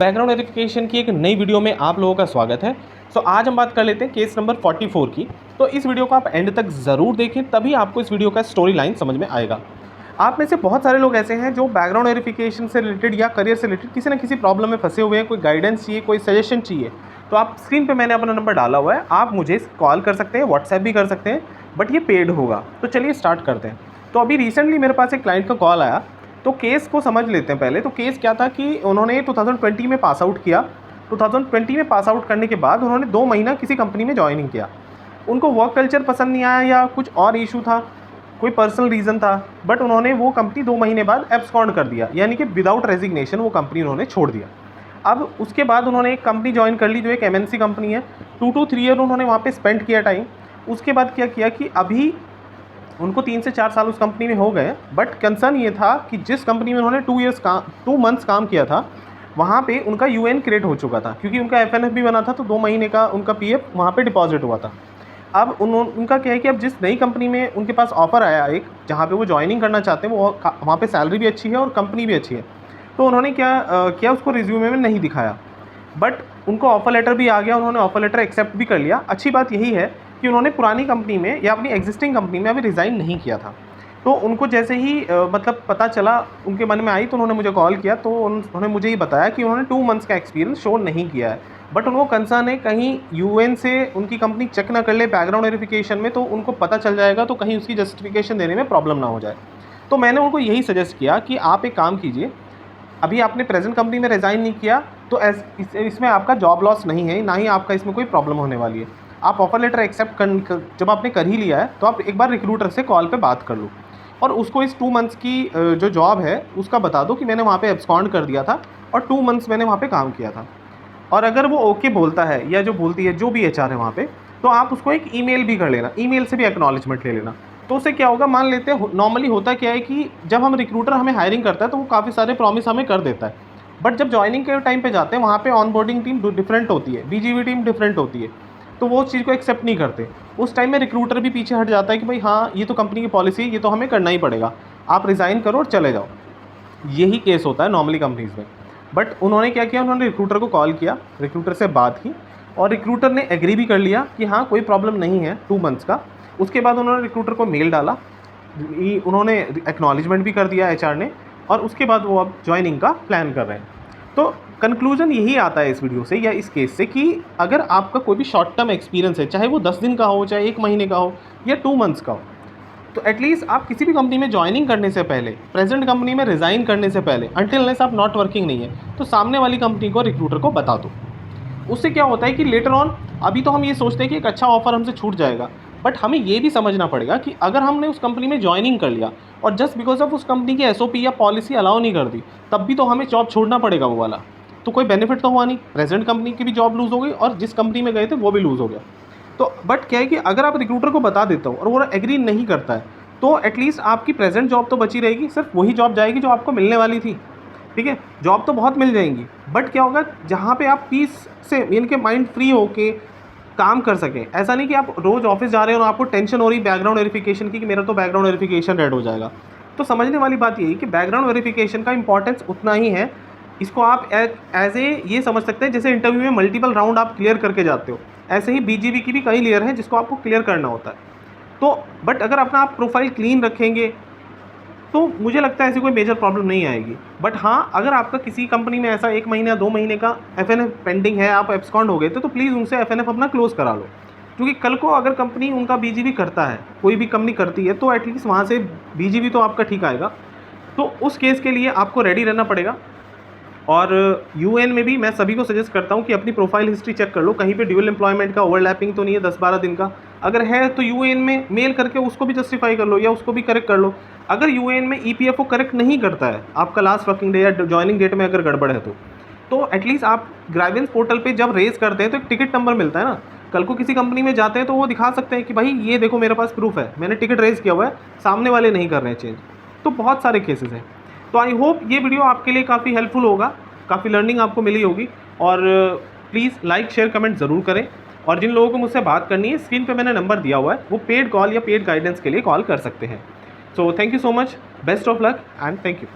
Background verification की एक नई वीडियो में आप लोगों का स्वागत है। आज हम बात कर लेते हैं केस नंबर 44 की। तो इस वीडियो को आप एंड तक ज़रूर देखें, तभी आपको इस वीडियो का स्टोरी लाइन समझ में आएगा। आप में से बहुत सारे लोग ऐसे हैं जो बैकग्राउंड वेरिफिकेशन से रिलेटेड या करियर से रिलेटेड किसी न किसी प्रॉब्लम में फंसे हुए हैं, कोई गाइडेंस चाहिए, कोई सजेशन चाहिए। तो आप स्क्रीन पर मैंने अपना नंबर डाला हुआ है, आप मुझे कॉल कर सकते हैं, व्हाट्सएप भी कर सकते हैं, बट ये पेड होगा। तो चलिए स्टार्ट करते हैं। तो अभी रिसेंटली मेरे पास एक क्लाइंट का कॉल आया, तो केस को समझ लेते हैं पहले। तो केस क्या था कि उन्होंने 2020 में पास आउट किया। 2020 में पास आउट करने के बाद उन्होंने 2 महीना किसी कंपनी में ज्वाइनिंग किया। उनको वर्क कल्चर पसंद नहीं आया या कुछ और इशू था, कोई पर्सनल रीज़न था, बट उन्होंने वो कंपनी 2 महीने बाद एब्सकॉन्ड कर दिया, यानी कि विदाउट रेजिग्नेशन वो कंपनी उन्होंने छोड़ दिया। अब उसके बाद उन्होंने एक कंपनी ज्वाइन कर ली जो एक MNC कंपनी है। 2 to 3 ईयर उन्होंने वहाँ पे स्पेंड किया टाइम। उसके बाद क्या किया कि अभी उनको 3 से 4 साल उस कंपनी में हो गए, बट कंसर्न ये था कि जिस कंपनी में उन्होंने 2 मंथ्स काम किया था, वहाँ पे उनका UN क्रिएट हो चुका था, क्योंकि उनका FNF भी बना था, तो 2 महीने का उनका PF वहाँ पे डिपॉजिट हुआ था। अब उनका क्या है कि अब जिस नई कंपनी में उनके पास ऑफ़र आया एक, जहाँ पे वो ज्वाइनिंग करना चाहते हैं, वो वहाँ पे सैलरी भी अच्छी है और कंपनी भी अच्छी है, तो उन्होंने क्या उसको रिज्यूमे में नहीं दिखाया, बट उनको ऑफ़र लेटर भी आ गया, उन्होंने ऑफ़र लेटर एक्सेप्ट भी कर लिया। अच्छी बात यही है कि उन्होंने पुरानी कंपनी में या अपनी एग्जिस्टिंग कंपनी में अभी रिज़ाइन नहीं किया था। तो उनको जैसे ही मतलब पता चला, उनके मन में आई, तो उन्होंने मुझे कॉल किया। तो उन्होंने मुझे ये बताया कि उन्होंने 2 मंथ्स का एक्सपीरियंस शो नहीं किया है, बट उनको कंसर्न है कहीं UN से उनकी कंपनी चेक ना कर ले बैकग्राउंड वेरिफिकेशन में, तो उनको पता चल जाएगा, तो कहीं उसकी जस्टिफिकेशन देने में प्रॉब्लम ना हो जाए। तो मैंने उनको यही सजेस्ट किया कि आप एक काम कीजिए, अभी आपने प्रेजेंट कंपनी में रिज़ाइन नहीं किया, तो इसमें आपका जॉब लॉस नहीं है, ना ही आपका इसमें कोई प्रॉब्लम होने वाली है। आप ऑफ़र लेटर एक्सेप्ट जब आपने कर ही लिया है, तो आप एक बार रिक्रूटर से कॉल पे बात कर लो और उसको इस 2 मंथ्स की जो जॉब है उसका बता दो कि मैंने वहाँ पे एब्सकॉन्ड कर दिया था और 2 मंथ्स मैंने वहाँ पे काम किया था। और अगर वो ओके बोलता है या जो बोलती है, जो भी HR है वहाँ पे, तो आप उसको एक ईमेल भी कर लेना, ईमेल से भी एक्नॉलेजमेंट ले लेना। तो उससे क्या होगा, मान लेते हैं नॉर्मली होता क्या है कि जब हम रिक्रूटर हमें हायरिंग करता है, तो वो काफ़ी सारे प्रॉमिस हमें कर देता है, बट जब ज्वाइनिंग के टाइम पे जाते हैं, वहाँ पे ऑनबोर्डिंग टीम डिफरेंट होती है, BGV टीम डिफरेंट होती है, तो वो चीज़ को एक्सेप्ट नहीं करते। उस टाइम में रिक्रूटर भी पीछे हट जाता है कि भाई हाँ, ये तो कंपनी की पॉलिसी है, ये तो हमें करना ही पड़ेगा, आप रिज़ाइन करो और चले जाओ। यही केस होता है नॉर्मली कंपनीज़ में। बट उन्होंने क्या किया, उन्होंने रिक्रूटर को कॉल किया, रिक्रूटर से बात की और रिक्रूटर ने एग्री भी कर लिया कि हाँ, कोई प्रॉब्लम नहीं है 2 मंथ्स का। उसके बाद उन्होंने रिक्रूटर को मेल डाला, उन्होंने एक्नॉलेजमेंट भी कर दिया HR ने, और उसके बाद वो अब ज्वाइनिंग का प्लान कर रहे हैं। तो कंक्लूजन यही आता है इस वीडियो से या इस केस से कि अगर आपका कोई भी शॉर्ट टर्म एक्सपीरियंस है, चाहे वो 10 दिन का हो, चाहे 1 महीने का हो या 2 मंथ्स का हो, तो एटलीस्ट आप किसी भी कंपनी में ज्वाइनिंग करने से पहले, प्रेजेंट कंपनी में रिज़ाइन करने से पहले, अनटिल अनलेस आप नॉट वर्किंग नहीं है, तो सामने वाली कंपनी को, रिक्रूटर को बता दो। उससे क्या होता है कि लेटर ऑन, अभी तो हम ये सोचते हैं कि एक अच्छा ऑफर हमसे छूट जाएगा, बट हमें ये भी समझना पड़ेगा कि अगर हमने उस कंपनी में ज्वाइनिंग कर लिया और जस्ट बिकॉज ऑफ उस कंपनी की SOP या पॉलिसी अलाउ नहीं कर दी, तब भी तो हमें जॉब छोड़ना पड़ेगा वो वाला। तो कोई बेनिफिट तो हुआ नहीं, प्रेजेंट कंपनी की भी जॉब लूज़ हो गई और जिस कंपनी में गए थे वो भी लूज़ हो गया। तो बट क्या है कि अगर आप रिक्रूटर को बता देते हो और वो एग्री नहीं करता है, तो एटलीस्ट आपकी प्रेजेंट जॉब तो बची रहेगी, सिर्फ वही जॉब जाएगी जो आपको मिलने वाली थी। ठीक है, जॉब तो बहुत मिल जाएंगी, बट क्या होगा, जहाँ पे आप पीस से इनके माइंड फ्री होके काम कर सकें। ऐसा नहीं कि आप रोज़ ऑफिस जा रहे हो और आपको टेंशन हो रही बैकग्राउंड वेरिफिकेशन की कि मेरा तो बैकग्राउंड वेरिफिकेशन रेड हो जाएगा। तो समझने वाली बात यही कि बैकग्राउंड वेरिफिकेशन का इंपॉर्टेंस उतना ही है। इसको आप एज ए ये समझ सकते हैं, जैसे इंटरव्यू में मल्टीपल राउंड आप क्लियर करके जाते हो, ऐसे ही BGV की भी कई लेयर हैं जिसको आपको क्लियर करना होता है। तो बट अगर अपना आप प्रोफाइल क्लीन रखेंगे, तो मुझे लगता है ऐसी कोई मेजर प्रॉब्लम नहीं आएगी। बट हाँ, अगर आपका किसी कंपनी में ऐसा 1 महीने या 2 महीने का FNF पेंडिंग है, आप एब्सकॉन्ड हो गए थे, तो प्लीज़ उनसे FNF अपना क्लोज़ करा लो, क्योंकि कल को अगर कंपनी उनका BGV करता है, कोई भी कंपनी करती है, तो एटलीस्ट वहाँ से BGV तो आपका ठीक आएगा। तो उस केस के लिए आपको रेडी रहना पड़ेगा। और UN में भी मैं सभी को सजेस्ट करता हूँ कि अपनी प्रोफाइल हिस्ट्री चेक कर लो, कहीं पे ड्यूअल एम्प्लॉयमेंट का ओवरलैपिंग तो नहीं है 10-12 दिन का। अगर है तो UN में मेल करके उसको भी जस्टिफाई कर लो या उसको भी करेक्ट कर लो। अगर UN में EPFO करेक्ट नहीं करता है, आपका लास्ट वर्किंग डे या ज्वाइनिंग डेट में अगर गड़बड़ है, तो एटलीस्ट आप ग्राइवेंस पोर्टल पे जब रेज करते हैं तो एक टिकट नंबर मिलता है ना, कल को किसी कंपनी में जाते हैं तो वो दिखा सकते हैं कि भाई ये देखो मेरे पास प्रूफ है, मैंने टिकट रेज किया हुआ है, सामने वाले नहीं कर रहे हैं चेंज। तो बहुत सारे केसेस हैं। तो आई होप ये वीडियो आपके लिए काफ़ी हेल्पफुल होगा, काफ़ी लर्निंग आपको मिली होगी। और प्लीज़ लाइक शेयर कमेंट ज़रूर करें। और जिन लोगों को मुझसे बात करनी है, स्क्रीन पे मैंने नंबर दिया हुआ है, वो पेड कॉल या पेड गाइडेंस के लिए कॉल कर सकते हैं। So thank you so much, best of luck and thank you.